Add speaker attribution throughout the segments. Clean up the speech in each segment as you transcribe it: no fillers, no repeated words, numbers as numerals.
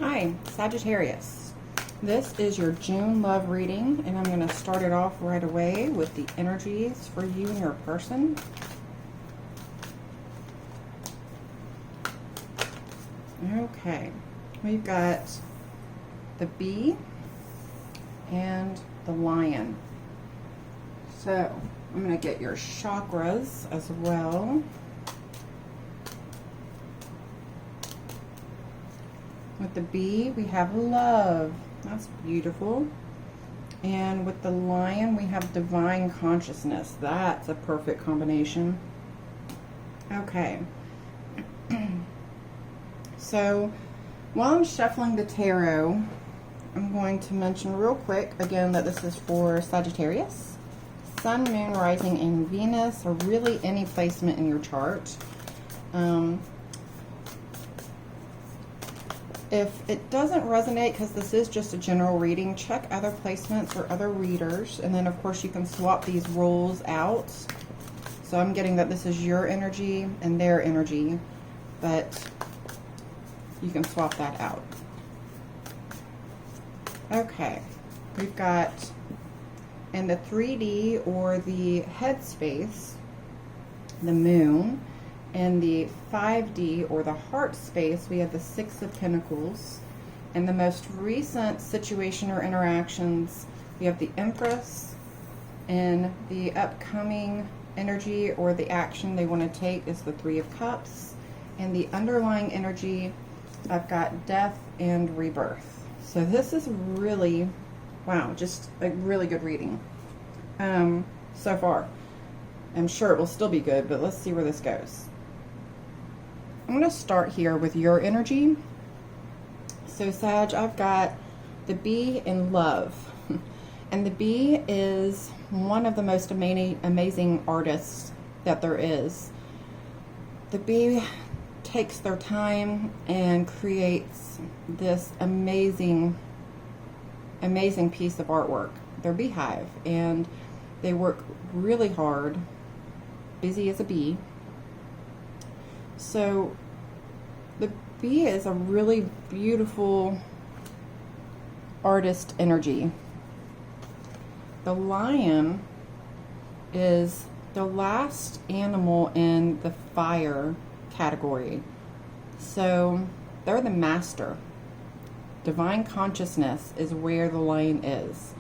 Speaker 1: Hi, Sagittarius. This is your June love reading, and I'm going to start it off right away with the energies for you and your person. Okay, we've got the bee and the lion. So I'm going to get your chakras as well. With the bee, we have love. That's beautiful. And with the lion, we have divine consciousness. That's a perfect combination. Okay. So, while I'm shuffling the tarot, I'm going to mention real quick, again, that this is for Sagittarius. Sun, Moon, Rising, and Venus, or really any placement in your chart. If it doesn't resonate, because this is just a general reading, check other placements or other readers. And then, of course, you can swap these roles out. So I'm getting that this is your energy and their energy, but you can swap that out. Okay, we've got in the 3D or the headspace, the moon. In the 5D or the heart space, we have the Six of Pentacles. In the most recent situation or interactions, we have the Empress. In the upcoming energy or the action they want to take is the Three of Cups. And the underlying energy, I've got Death and Rebirth. So this is really, wow, just a really good reading so far. I'm sure it will still be good, but let's see where this goes. I'm going to start here with your energy. So Sag, I've got the bee in love. And the bee is one of the most amazing artists that there is. The bee takes their time and creates this amazing piece of artwork. Their beehive. And they work really hard, busy as a bee. So the bee is a really beautiful artist energy. The lion is the last animal in the fire category. So they're the master. Divine consciousness is where the lion is.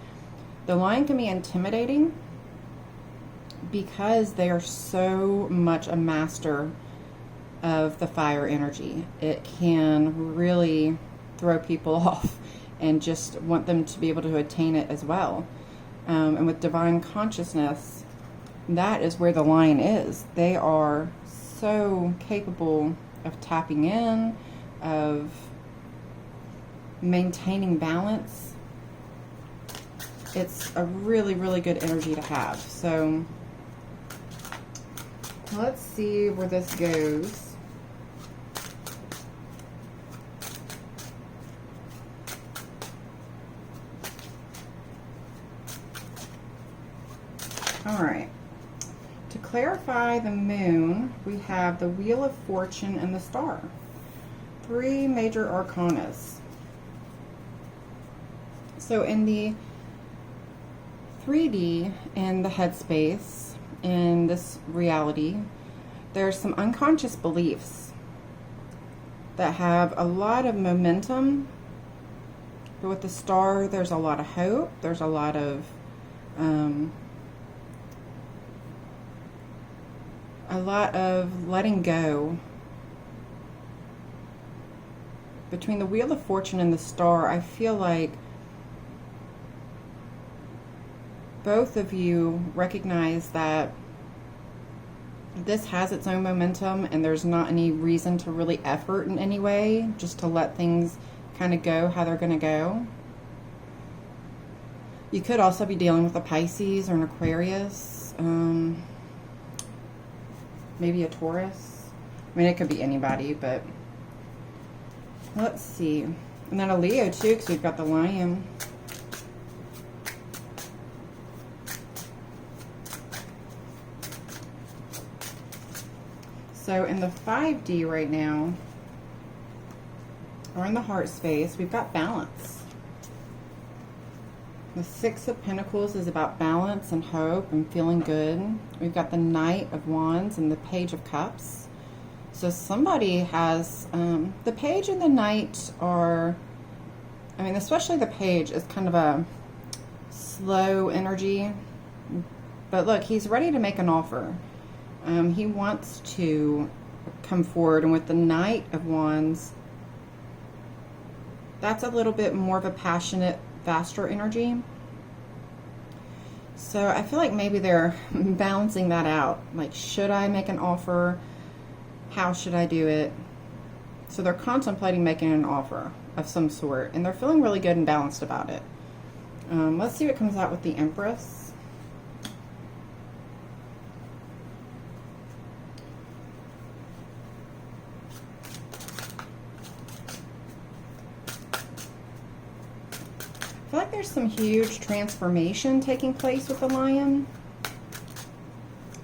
Speaker 1: The lion can be intimidating because they are so much a master of the fire energy. It can really throw people off and just want them to be able to attain it as well. And with divine consciousness, that is where the lion is. They are so capable of tapping in, of maintaining balance. It's a really, really good energy to have. So let's see where this goes. All right. To clarify the moon, we have the Wheel of Fortune and the Star. Three major arcanas. So in the 3D, in the headspace, in this reality, there's some unconscious beliefs that have a lot of momentum. But with the star, there's a lot of hope. There's a lot of letting go. Between the Wheel of Fortune and the Star, I feel like both of you recognize that this has its own momentum and there's not any reason to really effort in any way, just to let things kind of go how they're going to go. You could also be dealing with a Pisces or an Aquarius, maybe a Taurus. I mean, it could be anybody, but let's see. And then a Leo too, because we've got the lion. So in the 5D right now, or in the heart space, we've got balance. The Six of Pentacles is about balance and hope and feeling good. We've got the Knight of Wands and the Page of Cups. So somebody has, the Page and the Knight are, I mean, especially the Page is kind of a slow energy. But look, he's ready to make an offer. He wants to come forward. And with the Knight of Wands, that's a little bit more of a passionate, faster energy. So I feel like maybe they're balancing that out. Like, should I make an offer? How should I do it? So they're contemplating making an offer of some sort. And they're feeling really good and balanced about it. Let's see what comes out with the Empress. I feel like there's some huge transformation taking place with the Lion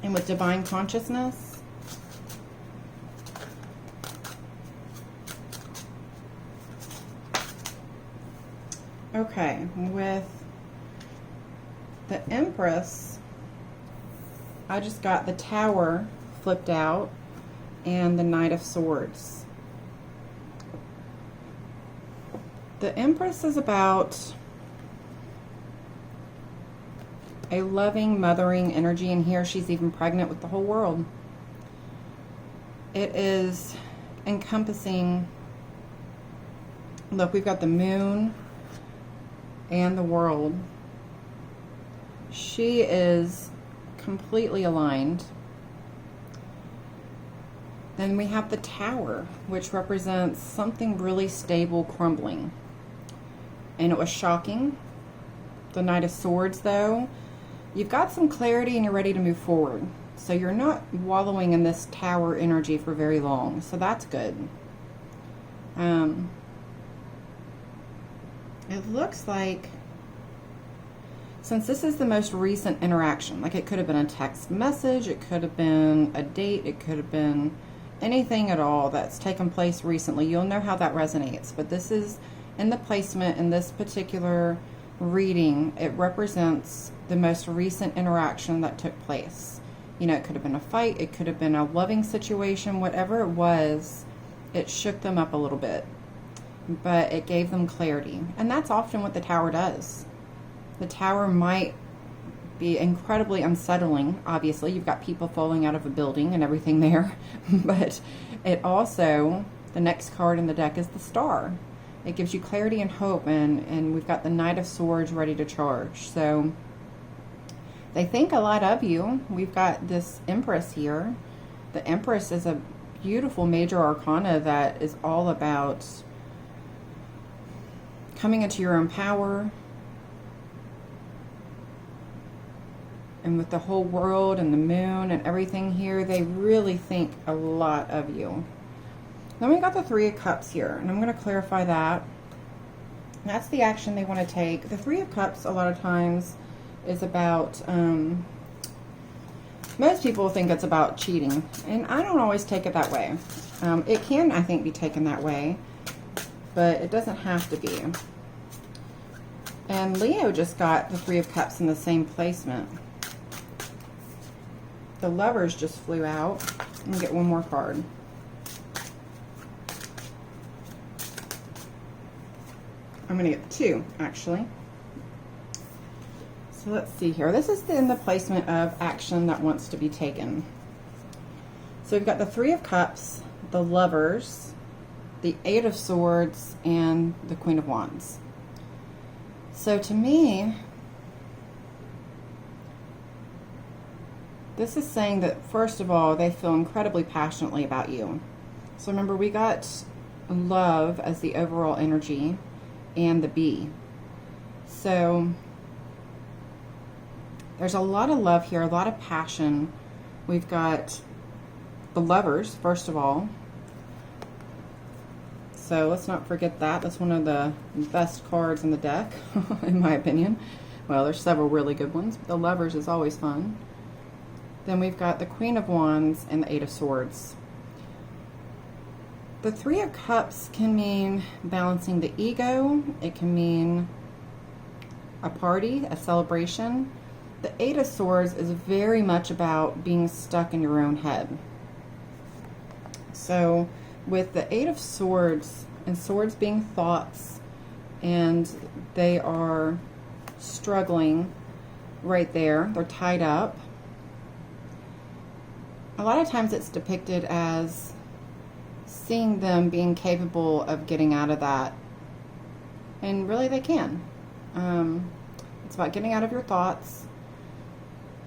Speaker 1: and with divine consciousness. Okay, with the Empress, I just got the Tower flipped out and the Knight of Swords. The Empress is about a loving, mothering energy, and here she's even pregnant with the whole world. It is encompassing, look, we've got the Moon and the World. She is completely aligned. Then we have the Tower, which represents something really stable crumbling. And it was shocking. The Knight of Swords, though, you've got some clarity and you're ready to move forward. So you're not wallowing in this Tower energy for very long. So that's good. It looks like, since this is the most recent interaction, like it could have been a text message, it could have been a date, it could have been anything at all that's taken place recently, you'll know how that resonates. But this is, in the placement, in this particular reading, it represents the most recent interaction that took place. You know, it could have been a fight, it could have been a loving situation, whatever it was, it shook them up a little bit. But it gave them clarity. And that's often what the Tower does. The Tower might be incredibly unsettling. Obviously, you've got people falling out of a building and everything there. But it also, the next card in the deck is the Star. It gives you clarity and hope, and we've got the Knight of Swords ready to charge. So they think a lot of you. We've got this Empress here. The Empress is a beautiful major arcana that is all about coming into your own power. And with the whole world and the Moon and everything here, they really think a lot of you. Then we got the Three of Cups here, and I'm going to clarify that. That's the action they want to take. The Three of Cups, a lot of times, is about, most people think it's about cheating, and I don't always take it that way. It can, I think, be taken that way, but it doesn't have to be. And Leo just got the Three of Cups in the same placement. The Lovers just flew out. I'm going to get one more card. I'm going to get two, actually. So let's see here. This is in the placement of action that wants to be taken. So we've got the Three of Cups, the Lovers, the Eight of Swords, and the Queen of Wands. So to me, this is saying that, first of all, they feel incredibly passionately about you. So remember, we got love as the overall energy and the Bee. So there's a lot of love here, a lot of passion. We've got the Lovers, first of all. So let's not forget that. That's one of the best cards in the deck, in my opinion. Well, there's several really good ones, but the Lovers is always fun. Then we've got the Queen of Wands and the Eight of Swords. The Three of Cups can mean balancing the ego. It can mean a party, a celebration. The Eight of Swords is very much about being stuck in your own head. So with the Eight of Swords, and swords being thoughts, and they are struggling right there. They're tied up. A lot of times it's depicted as seeing them being capable of getting out of that. And really they can. It's about getting out of your thoughts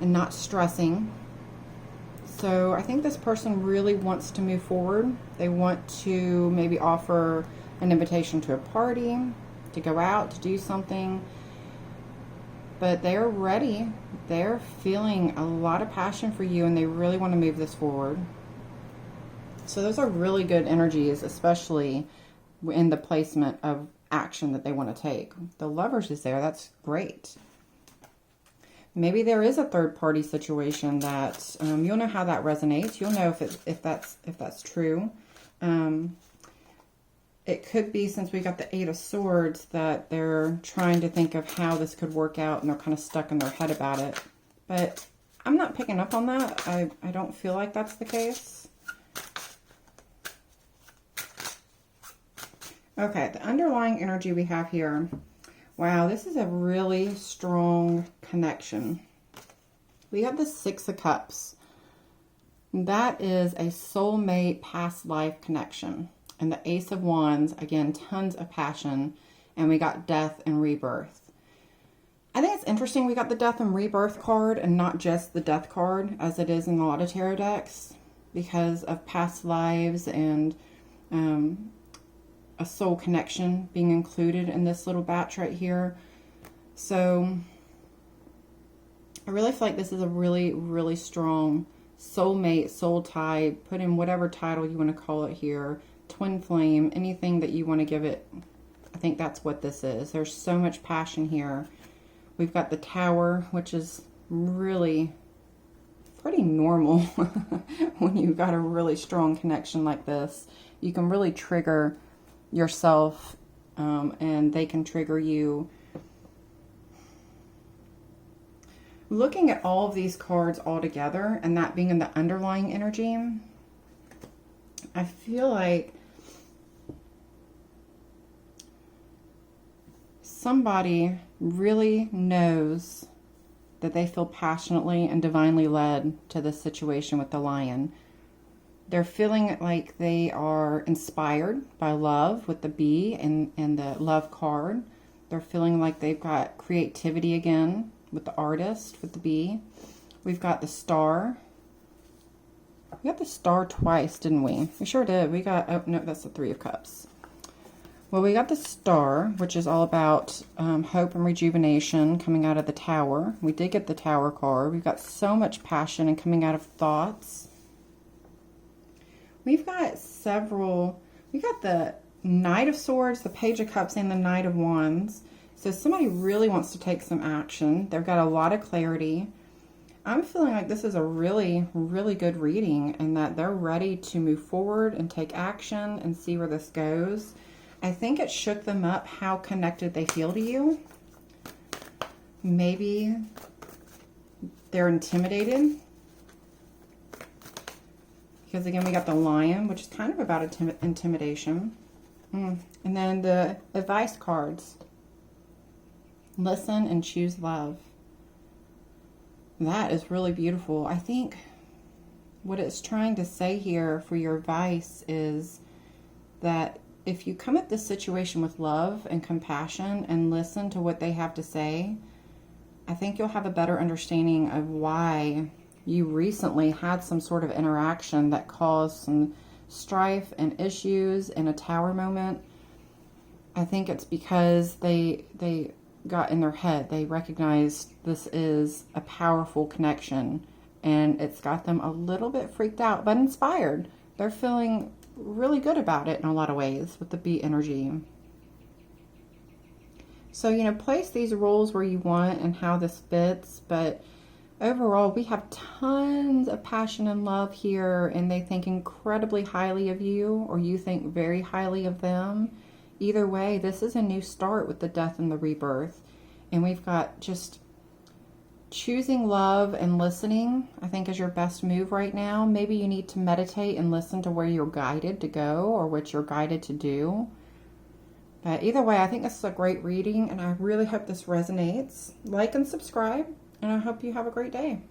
Speaker 1: and not stressing. So I think this person really wants to move forward. They want to maybe offer an invitation to a party, to go out, to do something. But they're ready. They're feeling a lot of passion for you, and they really want to move this forward. So those are really good energies, especially in the placement of action that they want to take. The Lovers is there. That's great. Maybe there is a third party situation that you'll know how that resonates. You'll know if that's true. It could be, since we got the Eight of Swords, that they're trying to think of how this could work out and they're kind of stuck in their head about it. But I'm not picking up on that. I don't feel like that's the case. Okay, the underlying energy we have here. Wow, this is a really strong connection. We have the Six of Cups. That is a soulmate past life connection. And the Ace of Wands, again, tons of passion. And we got death and rebirth. I think it's interesting we got the death and rebirth card and not just the death card as it is in a lot of tarot decks, because of past lives and a soul connection being included in this little batch right here. So I really feel like this is a really, really strong soulmate, soul tie, put in whatever title you want to call it here, twin flame, anything that you want to give it. I think that's what this is. There's so much passion here. We've got the Tower, which is really pretty normal when you've got a really strong connection like this. You can really trigger yourself and they can trigger you. Looking at all of these cards all together and that being in the underlying energy, I feel like somebody really knows that they feel passionately and divinely led to this situation with the Lion. They're feeling like they are inspired by love with the bee and the love card. They're feeling like they've got creativity again with the artist, with the bee. We've got the Star. We got the Star twice, didn't we? We sure did. We got, oh no, that's the Three of Cups. Well, we got the Star, which is all about hope and rejuvenation coming out of the Tower. We did get the Tower card. We've got so much passion and coming out of thoughts. We've got several, we got the Knight of Swords, the Page of Cups, and the Knight of Wands. So somebody really wants to take some action. They've got a lot of clarity. I'm feeling like this is a really, really good reading and that they're ready to move forward and take action and see where this goes. I think it shook them up how connected they feel to you. Maybe they're intimidated. Because again, we got the Lion, which is kind of about intimidation. And then the advice cards. Listen and choose love. That is really beautiful. I think what it's trying to say here for your advice is that if you come at this situation with love and compassion and listen to what they have to say, I think you'll have a better understanding of why you recently had some sort of interaction that caused some strife and issues in a Tower moment. I think it's because they got in their head. They recognized this is a powerful connection and it's got them a little bit freaked out but inspired. They're feeling really good about it in a lot of ways with the bee energy. So, you know, place these roles where you want and how this fits, but Overall, we have tons of passion and love here, and they think incredibly highly of you, or you think very highly of them. Either way, this is a new start with the death and the rebirth. And we've got just choosing love and listening, I think, is your best move right now. Maybe you need to meditate and listen to where you're guided to go or what you're guided to do. But either way, I think this is a great reading, and I really hope this resonates. Like and subscribe, and I hope you have a great day.